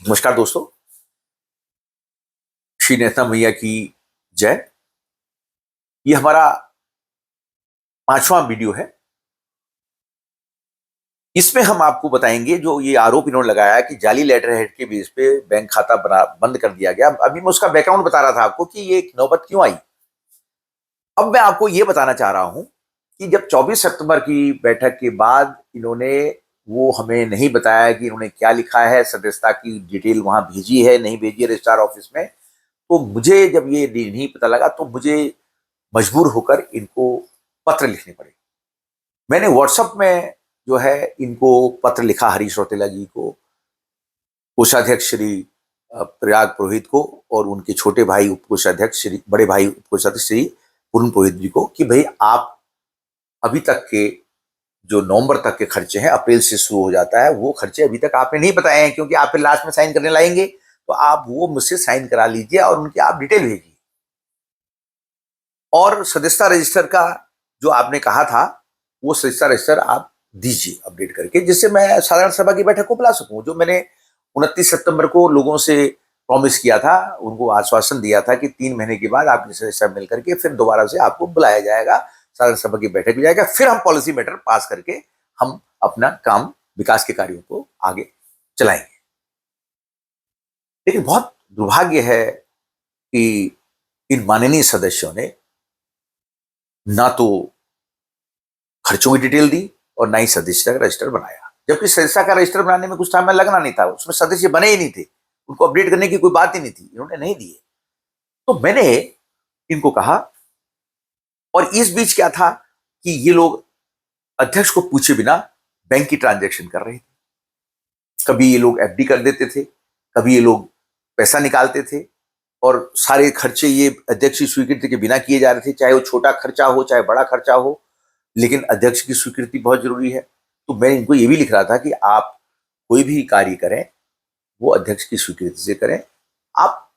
नमस्कार दोस्तों। श्री नेता मैया की जय। ये हमारा 5वां वीडियो है। इसमें हम आपको बताएंगे जो ये आरोप इन्होंने लगाया कि जाली लेटर हेड के बेस पे बैंक खाता बंद कर दिया गया। अभी मैं उसका बैकग्राउंड बता रहा था आपको कि ये नौबत क्यों आई। अब मैं आपको ये बताना चाह रहा हूं कि जब 24 सितंबर की बैठक के बाद इन्होंने वो हमें नहीं बताया कि इन्होंने क्या लिखा है, सदस्यता की डिटेल वहां भेजी है नहीं भेजी है रजिस्ट्रार ऑफिस में, तो मुझे जब ये नहीं पता लगा तो मुझे मजबूर होकर इनको पत्र लिखने पड़े। मैंने व्हाट्सएप में जो है इनको पत्र लिखा, हरीश रौतेला जी को, कोषाध्यक्ष श्री प्रयाग पुरोहित को और उनके छोटे भाई उपकोषाध्यक्ष श्री बड़े भाई उपकोषाध्यक्ष श्री पूर्ण पुरोहित जी को कि भाई आप अभी तक के जो नवंबर तक के खर्चे हैं, अप्रैल से शुरू हो जाता है, वो खर्चे अभी तक आपने नहीं बताए हैं, क्योंकि आप फिर लास्ट में साइन करने लाएंगे तो आप वो मुझसे साइन करा लीजिए और उनकी आप डिटेल भेजिए। और सदस्यता रजिस्टर का जो आपने कहा था वो सदस्यता रजिस्टर आप दीजिए अपडेट करके, जिससे मैं साधारण सभा की बैठक को बुला सकूं। जो मैंने 29 सितंबर को लोगों से प्रॉमिस किया था, उनको आश्वासन दिया था कि 3 महीने के बाद आपके सदस्य मिल करके फिर दोबारा से आपको बुलाया जाएगा, साधारण सभा की बैठक भी जाएगा, फिर हम पॉलिसी मैटर पास करके हम अपना काम, विकास के कार्यों को आगे चलाएंगे। लेकिन बहुत दुर्भाग्य है कि इन माननीय सदस्यों ने ना तो खर्चों की डिटेल दी और ना ही सदस्यता का रजिस्टर बनाया, जबकि सदस्यता का रजिस्टर बनाने में कुछ टाइम लगना नहीं था, उसमें सदस्य बने ही नहीं थे, उनको अपडेट करने की कोई बात ही नहीं थी, इन्होंने नहीं दिए। तो मैंने इनको कहा, और इस बीच क्या था कि ये लोग अध्यक्ष को पूछे बिना बैंक की ट्रांजैक्शन कर रहे थे। कभी ये लोग एफडी कर देते थे, कभी ये लोग पैसा निकालते थे, और सारे खर्चे ये अध्यक्ष की स्वीकृति के बिना किए जा रहे थे, चाहे वो छोटा खर्चा हो चाहे बड़ा खर्चा हो, लेकिन अध्यक्ष की स्वीकृति बहुत जरूरी है। तो मैं इनको ये भी लिख रहा था कि आप कोई भी कार्य करें वो अध्यक्ष की स्वीकृति से करें। आप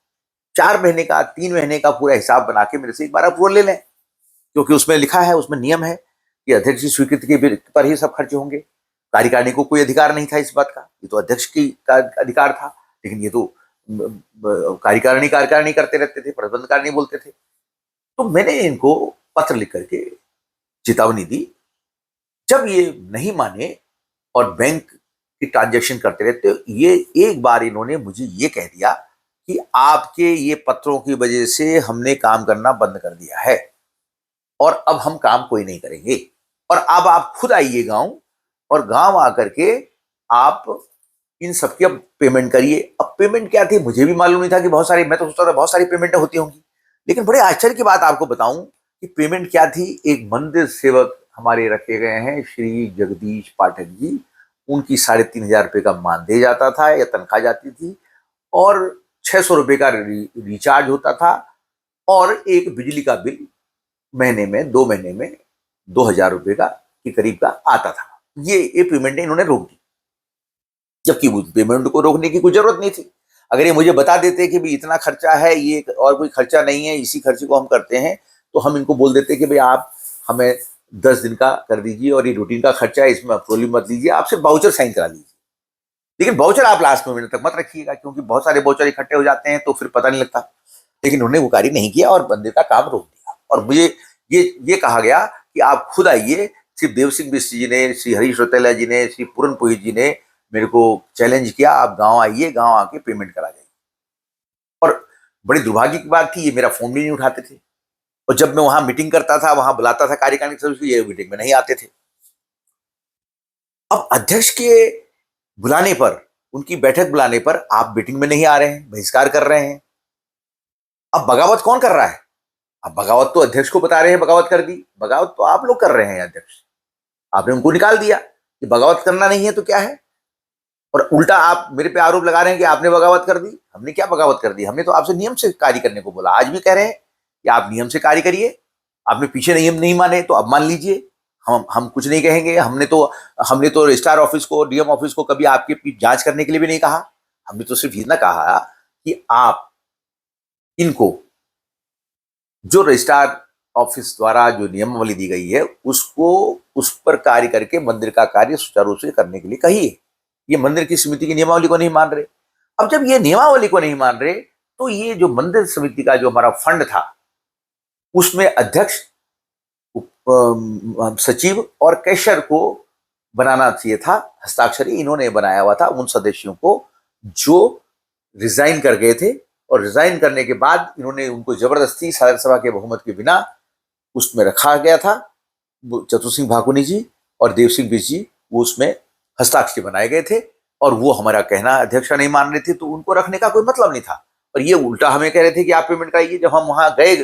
4 महीने का 3 महीने का पूरा हिसाब बना के मेरे से एक बार अप्रूवल ले लें, क्योंकि उसमें लिखा है, उसमें नियम है कि अध्यक्ष की स्वीकृति के पर ही सब खर्च होंगे। कार्यकारिणी को कोई अधिकार नहीं था इस बात का, ये तो अध्यक्ष की का अधिकार था। लेकिन ये तो कार्यकारिणी करते रहते थे, प्रबंधकारिणी बोलते थे। तो मैंने इनको पत्र लिख करके चेतावनी दी। जब ये नहीं माने और बैंक की ट्रांजैक्शन करते रहते, ये एक बार इन्होंने मुझे ये कह दिया कि आपके ये पत्रों की वजह से हमने काम करना बंद कर दिया है और अब हम काम कोई नहीं करेंगे, और अब आप खुद आइए गांव, और गांव आकर के आप इन सबकी अब पेमेंट करिए। अब पेमेंट क्या थी मुझे भी मालूम नहीं था कि बहुत सारी, मैं तो सोचता था बहुत सारी पेमेंटें होती होंगी, लेकिन बड़े आश्चर्य की बात आपको बताऊं कि पेमेंट क्या थी। एक मंदिर सेवक हमारे रखे गए हैं श्री जगदीश पाठक जी, उनकी 3,500 रुपये का मानदेय जाता था या तनख्वाह जाती थी, और 600 रुपये का रिचार्ज होता था, और एक बिजली का बिल महीने में 2 महीने में 2,000 रुपये का के करीब का आता था। ये पेमेंट इन्होंने रोक दी, जबकि पेमेंट को रोकने की कोई जरूरत नहीं थी। अगर ये मुझे बता देते कि भाई इतना खर्चा है, ये और कोई खर्चा नहीं है, इसी खर्चे को हम करते हैं, तो हम इनको बोल देते कि भाई आप हमें 10 दिन का कर दीजिए और ये रूटीन का खर्चा है, इसमें अप्रूवल मत लीजिए, आप सिर्फ बाउचर साइन करा लीजिए। लेकिन बाउचर आप लास्ट मिनट तक मत रखिएगा, क्योंकि बहुत सारे बाउचर इकट्ठे हो जाते हैं तो फिर पता नहीं लगता। लेकिन उन्होंने वो कार्य नहीं किया और बंदे का काम रोक दिया, और मुझे ये कहा गया कि आप खुद आइए। श्री देव सिंह बिस्ट्री जी ने, श्री हरीश रौतेला जी ने, श्री पूर्ण पुरोहित जी ने मेरे को चैलेंज किया, आप गांव आइए, गांव आके पेमेंट करा जाइए। और बड़ी दुर्भाग्य की बात थी, ये मेरा फोन भी नहीं उठाते थे, और जब मैं वहां मीटिंग करता था, वहां बुलाता था कार्यकारिणी सदस्य, ये मीटिंग में नहीं आते थे। अब अध्यक्ष के बुलाने पर, उनकी बैठक बुलाने पर आप मीटिंग में नहीं आ रहे हैं, बहिष्कार कर रहे हैं। अब बगावत कौन कर रहा है? अब बगावत तो अध्यक्ष को बता रहे हैं बगावत कर दी, बगावत तो आप लोग कर रहे हैं। अध्यक्ष, आपने उनको निकाल दिया कि बगावत करना नहीं है तो क्या है, और उल्टा आप मेरे पे आरोप लगा रहे हैं कि आपने बगावत कर दी। हमने क्या बगावत कर दी? हमने तो आपसे नियम से कार्य करने को बोला, आज भी कह रहे हैं कि आप नियम से कार्य करिए। आपने पीछे नियम नहीं माने तो अब मान लीजिए, हम कुछ नहीं कहेंगे। हमने तो रजिस्ट्रार ऑफिस को, डीएम ऑफिस को कभी आपकी जांच करने के लिए भी नहीं कहा। हमने तो सिर्फ इतना कहा कि आप इनको जो रजिस्ट्रार ऑफिस द्वारा जो नियमावली दी गई है उसको, उस पर कार्य करके मंदिर का कार्य सुचारू रूप से करने के लिए कहिए। ये मंदिर की समिति की नियमावली को नहीं मान रहे, अब जब ये नियमावली को नहीं मान रहे, तो ये जो मंदिर समिति का जो हमारा फंड था, उसमें अध्यक्ष, सचिव और कैशियर को बनाना चाहिए था। हस्ताक्षरी इन्होंने बनाया हुआ था उन सदस्यों को जो रिजाइन कर गए थे, और रिजाइन करने के बाद इन्होंने उनको जबरदस्ती साधारण सभा के बहुमत के बिना उसमें रखा गया था। चतुर सिंह भाकुनी जी और देव सिंह बिष्ट जी वो उसमें हस्ताक्षरी बनाए गए थे, और वो हमारा कहना अध्यक्ष नहीं मान रहे थे, तो उनको रखने का कोई मतलब नहीं था। और ये उल्टा हमें कह रहे थे कि आप पेमेंट कराइए। जब हम वहां गए,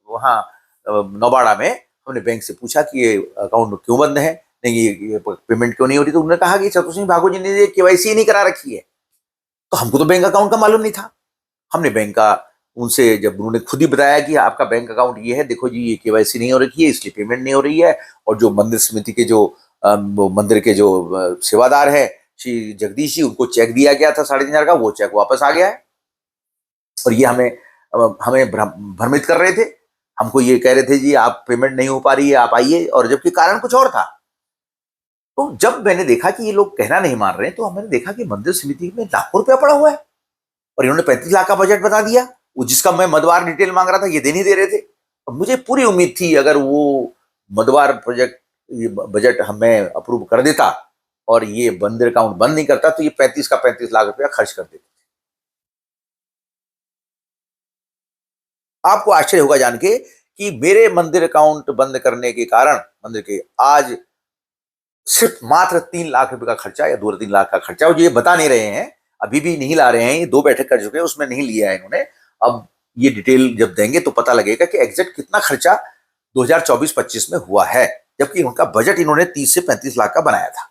वहां नौबाड़ा में हमने बैंक से पूछा कि ये अकाउंट क्यों बंद है, नहीं ये पेमेंट क्यों नहीं हो रही, तो उन्होंने कहा कि चतुर सिंह भागो जी ने केवाईसी नहीं करा रखी है। तो हमको तो बैंक अकाउंट का मालूम नहीं था। हमने बैंक का उनसे, जब उन्होंने खुद ही बताया कि आपका बैंक अकाउंट ये है, देखो जी ये केवाईसी नहीं हो रखी है इसलिए पेमेंट नहीं हो रही है, और जो मंदिर समिति के जो मंदिर के जो सेवादार है श्री जगदीश जी, उनको चेक दिया गया था 3,500 का, वो चेक वापस आ गया है। और ये हमें भ्रमित कर रहे थे। हमको ये कह रहे थे जी आप पेमेंट नहीं हो पा रही है, आप आइए, और जबकि कारण कुछ और था। तो जब मैंने देखा कि ये लोग कहना नहीं मान रहे, तो मैंने देखा कि मंदिर समिति में लाखों रुपया पड़ा हुआ है, और इन्होंने 35 लाख का बजट बता दिया। वो जिसका मैं मदवार डिटेल मांग रहा था ये दे नहीं दे रहे थे। अब मुझे पूरी उम्मीद थी अगर वो मदवार प्रोजेक्ट ये बजट हमें अप्रूव कर देता और ये मंदिर अकाउंट बंद नहीं करता, तो ये 35 का 35 लाख रुपया खर्च कर देते। आपको आश्चर्य होगा जान के कि मेरे मंदिर अकाउंट बंद करने के कारण मंदिर के आज सिर्फ मात्र 3 लाख रुपए का खर्चा या 2-3 लाख का खर्चा, और ये बता नहीं रहे हैं, अभी भी नहीं ला रहे हैं। ये 2 बैठक कर चुके हैं, उसमें नहीं लिया है इन्होंने। अब ये डिटेल जब देंगे तो पता लगेगा कि एग्जैक्ट कितना खर्चा 2024-25 में हुआ है, जबकि उनका बजट इन्होंने 30 से 35 लाख का बनाया था,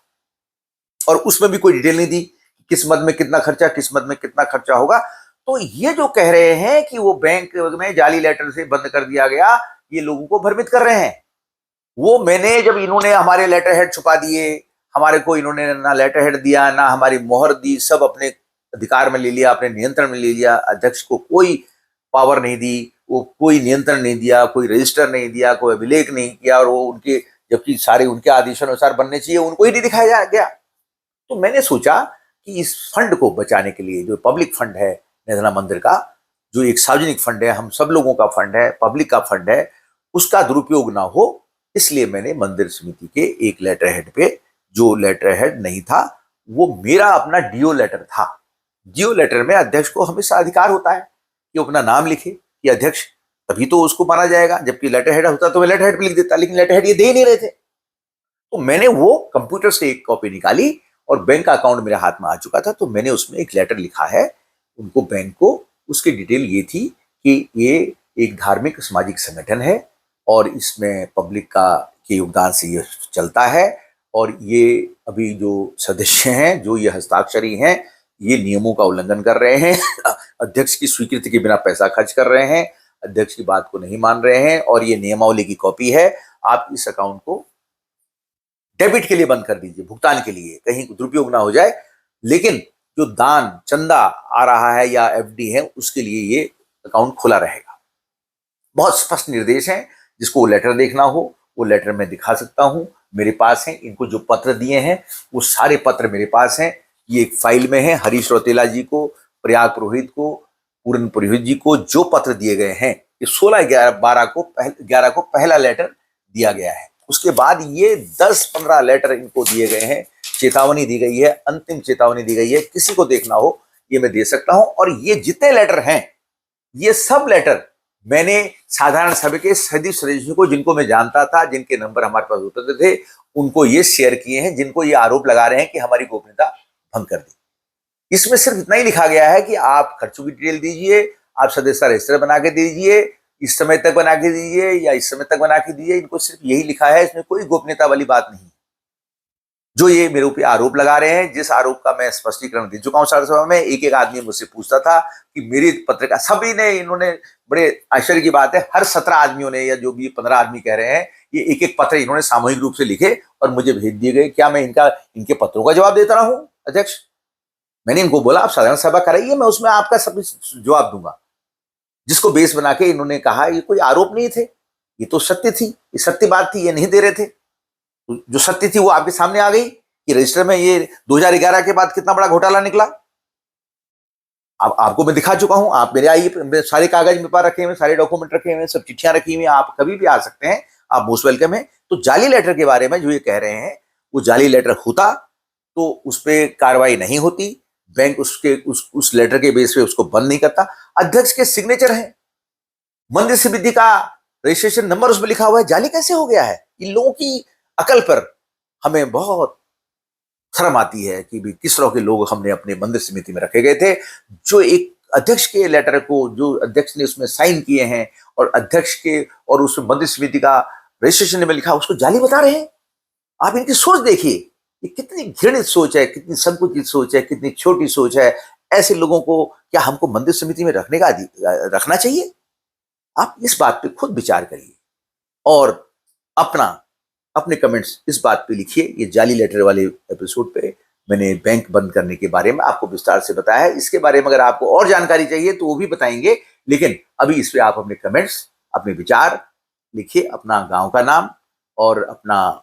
और उसमें भी कोई डिटेल नहीं दी किस मद में कितना खर्चा, किस मद में कितना खर्चा होगा। तो ये जो कह रहे हैं कि वो बैंक में जाली लेटर से बंद कर दिया गया, ये लोगों को भ्रमित कर रहे हैं। वो मैंने जब इन्होंने हमारे लेटर हेड छुपा दिए, हमारे को इन्होंने ना लेटर हेड दिया ना हमारी मोहर दी, सब अपने अधिकार में ले लिया, अपने नियंत्रण में ले लिया। अध्यक्ष को कोई पावर नहीं दी, वो कोई नियंत्रण नहीं दिया, कोई रजिस्टर नहीं दिया, कोई अभिलेख नहीं किया, और वो उनके, जबकि सारे उनके आदेशानुसार बनने चाहिए, उनको ही नहीं दिखाया गया। तो मैंने सोचा कि इस फंड को बचाने के लिए, जो पब्लिक फंड है निधना मंदिर का, जो एक सार्वजनिक फंड है, हम सब लोगों का फंड है, पब्लिक का फंड है, उसका दुरुपयोग ना हो, इसलिए मैंने मंदिर समिति के एक लेटर हेड पे, जो लेटर हेड नहीं था वो मेरा अपना डीओ लेटर था। डीओ लेटर में अध्यक्ष को हमेशा अधिकार होता है कि अपना नाम लिखे कि अध्यक्ष, तभी तो उसको माना जाएगा। जबकि लेटर हेड होता तो मैं लेटर हेड पे लिख देता, लेकिन लेटर हेड ये दे ही नहीं रहे थे। तो मैंने वो कंप्यूटर से एक कॉपी निकाली, और बैंक का अकाउंट मेरे हाथ में आ चुका था, तो मैंने उसमें एक लेटर लिखा है उनको, बैंक को। उसकी डिटेल ये थी कि ये एक धार्मिक सामाजिक संगठन है, और इसमें पब्लिक का के योगदान से ये चलता है, और ये अभी जो सदस्य हैं, जो ये हस्ताक्षरी हैं, ये नियमों का उल्लंघन कर रहे हैं अध्यक्ष की स्वीकृति के बिना पैसा खर्च कर रहे हैं, अध्यक्ष की बात को नहीं मान रहे हैं, और ये नियमावली की कॉपी है। आप इस अकाउंट को डेबिट के लिए बंद कर दीजिए, भुगतान के लिए, कहीं दुरुपयोग ना हो जाए। लेकिन जो दान चंदा आ रहा है या एफडी है, उसके लिए ये अकाउंट खुला रहेगा। बहुत स्पष्ट निर्देश है। जिसको वो लेटर देखना हो वो लेटर में दिखा सकता हूं, मेरे पास है। इनको जो पत्र दिए हैं वो सारे पत्र मेरे पास हैं। ये एक फाइल में है। हरीश रौतेला जी को, प्रयाग पुरोहित को, पूरन पुरोहित जी को जो पत्र दिए गए हैं, ये 16/11 को पहला लेटर दिया गया है। उसके बाद ये 10-15 लेटर इनको दिए गए हैं, चेतावनी दी गई है, अंतिम चेतावनी दी गई है। किसी को देखना हो ये मैं दे सकता हूं। और ये जितने लेटर हैं, ये सब लेटर मैंने साधारण सभा के सभी सदस्यों को, जिनको मैं जानता था, जिनके नंबर हमारे पास होते थे, उनको ये शेयर किए हैं, जिनको ये आरोप लगा रहे हैं कि हमारी गोपनीयता भंग कर दी। इसमें सिर्फ इतना ही लिखा गया है कि आप खर्चों की डिटेल दीजिए, आप सदस्यता रजिस्टर बना के दीजिए, इस समय तक बना के दीजिए या इस समय तक बना के दीजिए। इनको सिर्फ यही लिखा है, इसमें कोई गोपनीयता वाली बात नहीं। जो ये मेरे ऊपर आरोप लगा रहे हैं, जिस आरोप का मैं स्पष्टीकरण दे चुका हूं साधारण सभा में, एक एक आदमी मुझसे पूछता था कि मेरी पत्रिका, सभी ने, इन्होंने, बड़े आश्चर्य की बात है, हर 17 आदमियों ने, या जो भी 15 आदमी कह रहे हैं, ये एक एक पत्र इन्होंने सामूहिक रूप से लिखे और मुझे भेज दिए गए। क्या मैं इनके पत्रों का जवाब देता रहूं अध्यक्ष? मैंने इनको बोला आप साधारण सभा कराइए, मैं उसमें आपका सब जवाब दूंगा। जिसको बेस बना के इन्होंने कहा ये कोई आरोप नहीं थे, ये तो सत्य थी, ये सत्य बात थी, ये नहीं दे रहे थे। जो सत्य थी वो आपके सामने आ गई कि रजिस्टर में ये 2011 के बाद कितना बड़ा घोटाला निकला। अब आपको मैं दिखा चुका हूं, आप मेरे आइए, मेरे सारे कागज मेरे पास रखे हुए, सारे डॉक्यूमेंट रखे हुए, सब चिट्ठियां रखी हुई, आप कभी भी आ सकते हैं, आप मोस्ट वेलकम है। तो जाली लेटर के बारे में जो ये कह रहे हैं, वो जाली लेटर होता तो उस पर कार्रवाई नहीं होती, बैंक उसके उस लेटर के बेस पे उसको बंद नहीं करता। अध्यक्ष के सिग्नेचर है, मंदिर समिति का रजिस्ट्रेशन नंबर उसमें लिखा हुआ है, जाली कैसे हो गया है? इन लोगों की अकल पर हमें बहुत शर्म आती है कि भी किस तरह के लोग हमने अपने मंदिर समिति में रखे गए थे, जो एक अध्यक्ष के लेटर को, जो अध्यक्ष ने उसमें साइन किए हैं और अध्यक्ष के और उस मंदिर समिति का रजिस्ट्रेशन में लिखा, उसको जाली बता रहे हैं। आप इनकी सोच देखिए, ये कितनी घृणित सोच है, कितनी संकुचित सोच है, कितनी छोटी सोच है। ऐसे लोगों को क्या हमको मंदिर समिति में रखना चाहिए? आप इस बात पे खुद विचार करिए और अपना अपने कमेंट्स इस बात पे लिखिए। ये जाली लेटर वाले एपिसोड पे मैंने बैंक बंद करने के बारे में आपको विस्तार से बताया है। इसके बारे में अगर आपको और जानकारी चाहिए तो वो भी बताएंगे, लेकिन अभी इस पे आप अपने कमेंट्स, अपने विचार लिखिए, अपना गांव का नाम और अपना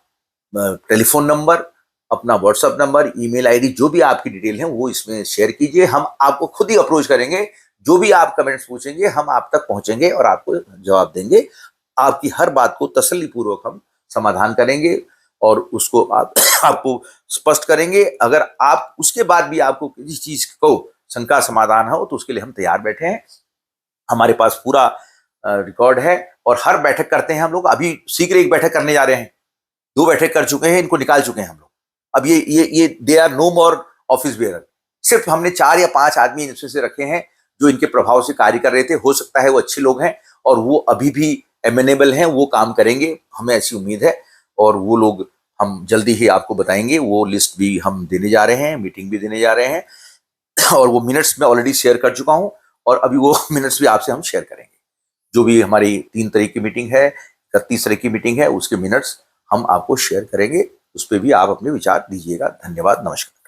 टेलीफोन नंबर, अपना व्हाट्सएप नंबर, ईमेल आईडी, जो भी आपकी डिटेल है वो इसमें शेयर कीजिए। हम आपको खुद ही अप्रोच करेंगे, जो भी आप कमेंट्स पूछेंगे हम आप तक पहुंचेंगे और आपको जवाब देंगे। आपकी हर बात को तसल्ली पूर्वक हम समाधान करेंगे और उसको आपको स्पष्ट करेंगे। अगर आप उसके बाद भी आपको किसी चीज को शंका समाधान हो तो उसके लिए हम तैयार बैठे हैं। हमारे पास पूरा रिकॉर्ड है और हर बैठक करते हैं हम लोग। अभी शीघ्र एक बैठक करने जा रहे हैं, 2 बैठक कर चुके हैं, इनको निकाल चुके हैं हम लोग। अब ये they are no more office bearer. सिर्फ हमने 4 या 5 आदमी इनसे से रखे हैं जो इनके प्रभाव से कार्य कर रहे थे। हो सकता है वो अच्छे लोग हैं और वो अभी भी एमेनेबल हैं, वो काम करेंगे, हमें ऐसी उम्मीद है। और वो लोग हम जल्दी ही आपको बताएंगे, वो लिस्ट भी हम देने जा रहे हैं, मीटिंग भी देने जा रहे हैं और वो मिनट्स में ऑलरेडी शेयर कर चुका हूं और अभी वो मिनट्स भी आपसे हम शेयर करेंगे। जो भी हमारी 3 तारीख की मीटिंग है, 31 तारीख की मीटिंग है, उसके मिनट्स हम आपको शेयर करेंगे। उस पर भी आप अपने विचार दीजिएगा। धन्यवाद, नमस्कार।